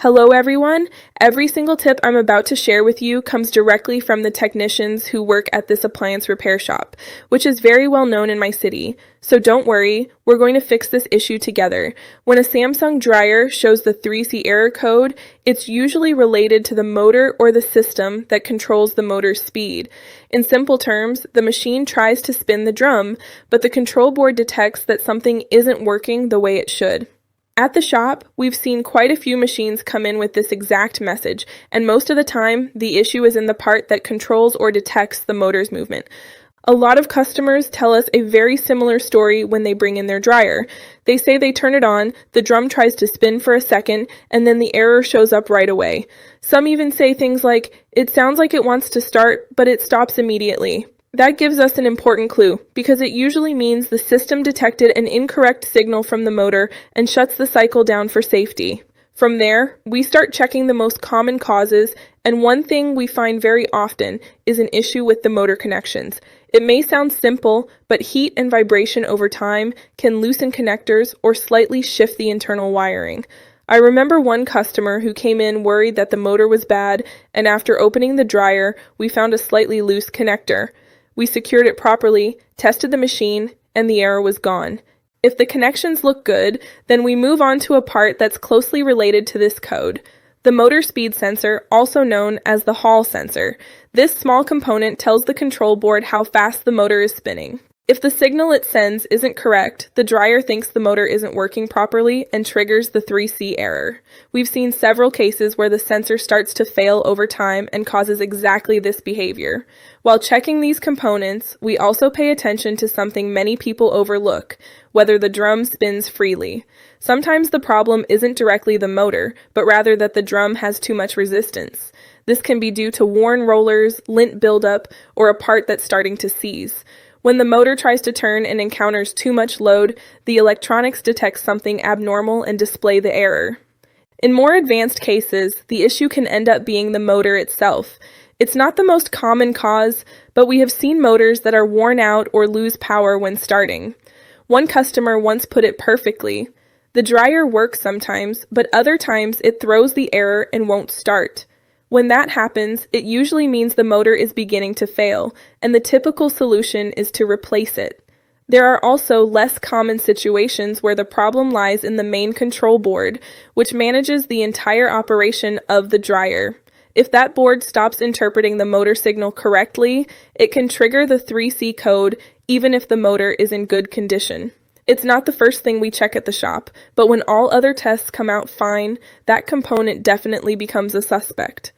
Hello everyone! Every single tip I'm about to share with you comes directly from the technicians who work at this appliance repair shop, which is very well known in my city. So don't worry, we're going to fix this issue together. When a Samsung dryer shows the 3C error code, it's usually related to the motor or the system that controls the motor's speed. In simple terms, the machine tries to spin the drum, but the control board detects that something isn't working the way it should. At the shop, we've seen quite a few machines come in with this exact message, and most of the time, the issue is in the part that controls or detects the motor's movement. A lot of customers tell us a very similar story when they bring in their dryer. They say they turn it on, the drum tries to spin for a second, and then the error shows up right away. Some even say things like, "It sounds like it wants to start, but it stops immediately." That gives us an important clue, because it usually means the system detected an incorrect signal from the motor and shuts the cycle down for safety. From there, we start checking the most common causes, and one thing we find very often is an issue with the motor connections. It may sound simple, but heat and vibration over time can loosen connectors or slightly shift the internal wiring. I remember one customer who came in worried that the motor was bad, and after opening the dryer, we found a slightly loose connector. We secured it properly, tested the machine, and the error was gone. If the connections look good, then we move on to a part that's closely related to this code. The motor speed sensor, also known as the Hall sensor. This small component tells the control board how fast the motor is spinning. If the signal it sends isn't correct, the dryer thinks the motor isn't working properly and triggers the 3C error. We've seen several cases where the sensor starts to fail over time and causes exactly this behavior. While checking these components, we also pay attention to something many people overlook, whether the drum spins freely. Sometimes the problem isn't directly the motor, but rather that the drum has too much resistance. This can be due to worn rollers, lint buildup, or a part that's starting to seize. When the motor tries to turn and encounters too much load, the electronics detect something abnormal and display the error. In more advanced cases, the issue can end up being the motor itself. It's not the most common cause, but we have seen motors that are worn out or lose power when starting. One customer once put it perfectly. The dryer works sometimes, but other times it throws the error and won't start. When that happens, it usually means the motor is beginning to fail, and the typical solution is to replace it. There are also less common situations where the problem lies in the main control board, which manages the entire operation of the dryer. If that board stops interpreting the motor signal correctly, it can trigger the 3C code even if the motor is in good condition. It's not the first thing we check at the shop, but when all other tests come out fine, that component definitely becomes a suspect.